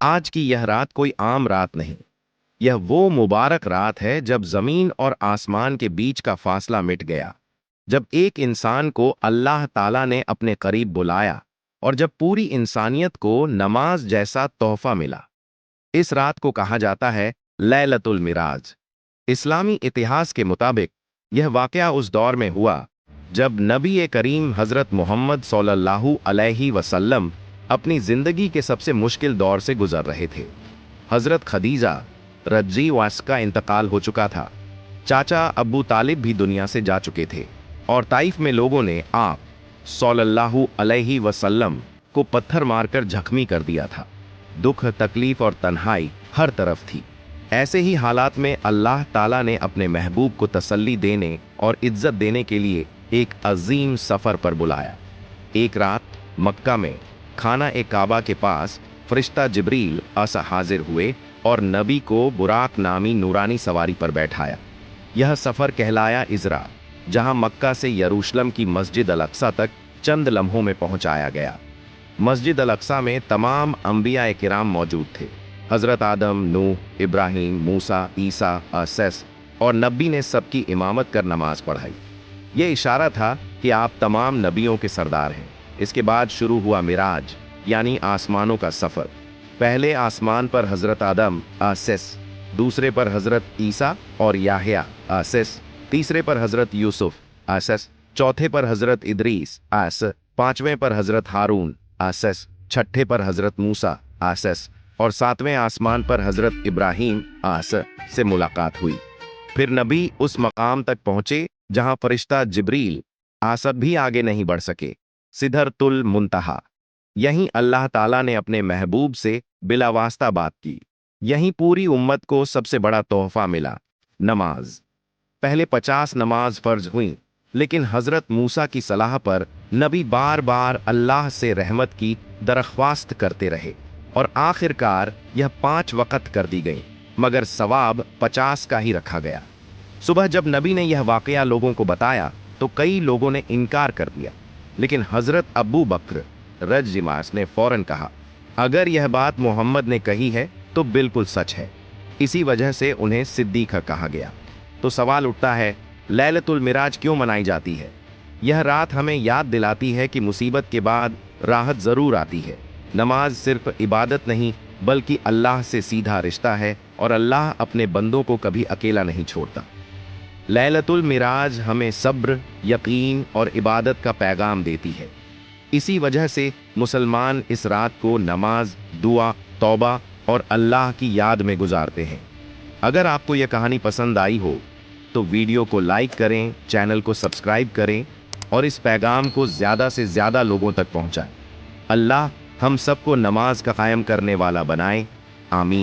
आज की यह रात कोई आम रात नहीं, यह वो मुबारक रात है जब जमीन और आसमान के बीच का फासला मिट गया, जब एक इंसान को अल्लाह ताला ने अपने करीब बुलाया और जब पूरी इंसानियत को नमाज जैसा तोहफा मिला। इस रात को कहा जाता है लैलतुल मिराज। इस्लामी इतिहास के मुताबिक यह वाकया उस दौर में हुआ जब नबी करीम हजरत मोहम्मद सल्लल्लाहु अलैहि वसल्लम अपनी जिंदगी के सबसे मुश्किल दौर से गुजर रहे थे। हजरत खदीजा रजी वास का इंतकाल हो चुका था। चाचा अब्बू तालिब भी दुनिया से जा चुके थे और ताइफ में लोगों ने आप सल्लल्लाहु अलैहि वसल्लम को पत्थर मारकर जख्मी कर दिया था। दुख, तकलीफ और तन्हाई हर तरफ थी। ऐसे ही हालात में अल्लाह ताला ने अपने महबूब को तसल्ली देने और इज्जत देने के लिए एक अजीम सफर पर बुलाया। एक रात मक्का में खाना ए काबा के पास फरिश्ता जिब्रील आसा हाजिर हुए और नबी को बुराक नामी नूरानी सवारी पर बैठाया। यह सफर कहलाया इजरा, जहां मक्का से यरूशलेम की मस्जिद अल अक्सा तक चंद लम्हों में पहुंचाया गया। मस्जिद अल अक्सा में तमाम अंबिया किराम मौजूद थे। हजरत आदम, नूह, इब्राहिम, मूसा, ईसा, आसस और नबी ने सबकी इमामत कर नमाज पढ़ाई। ये इशारा था कि आप तमाम नबियों के सरदार हैं। इसके बाद शुरू हुआ मिराज, यानी आसमानों का सफर। पहले आसमान पर हजरत आदम आसस, दूसरे पर हजरत ईसा और याहया आसस, तीसरे पर हजरत यूसुफ आसस, चौथे पर हजरत इदरीस आस, पांचवें पर हजरत हारून आसस, छठे पर हजरत मूसा आसस और सातवें आसमान पर हजरत इब्राहिम आस से मुलाकात हुई। फिर नबी उस मकाम तक पहुंचे जहां फरिश्ता जिब्रील आसद भी आगे नहीं बढ़ सके, सिदरतुल मुंतहा। यहीं अल्लाह ताला ने अपने महबूब से बिलावास्ता बात की। यहीं पूरी उम्मत को सबसे बड़ा तोहफा मिला, नमाज। पहले 50 नमाज फर्ज हुई, लेकिन हजरत मूसा की सलाह पर नबी बार बार अल्लाह से रहमत की दरख्वास्त करते रहे और आखिरकार यह 5 वक़्त कर दी गई, मगर सवाब 50 का ही रखा गया। सुबह जब नबी ने यह वाकया लोगों को बताया तो कई लोगों ने इनकार कर दिया, लेकिन हजरत अबू बकर रज़िमास ने फौरन कहा, अगर यह बात मोहम्मद ने कही है तो बिल्कुल सच है। इसी वजह से उन्हें सिद्दीक कहा गया। तो सवाल उठता है, लैलतुल मिराज क्यों मनाई जाती है? यह रात हमें याद दिलाती है कि मुसीबत के बाद राहत जरूर आती है। नमाज सिर्फ इबादत नहीं, बल्कि अल्लाह से सीधा रिश्ता है और अल्लाह अपने बंदों को कभी अकेला नहीं छोड़ता। लैलतुल मिराज हमें सब्र, यकीन और इबादत का पैगाम देती है। इसी वजह से मुसलमान इस रात को नमाज, दुआ, तौबा और अल्लाह की याद में गुजारते हैं। अगर आपको यह कहानी पसंद आई हो तो वीडियो को लाइक करें, चैनल को सब्सक्राइब करें और इस पैगाम को ज़्यादा से ज़्यादा लोगों तक पहुंचाएं। अल्लाह हम सबको नमाज का कायम करने वाला बनाए। आमीन।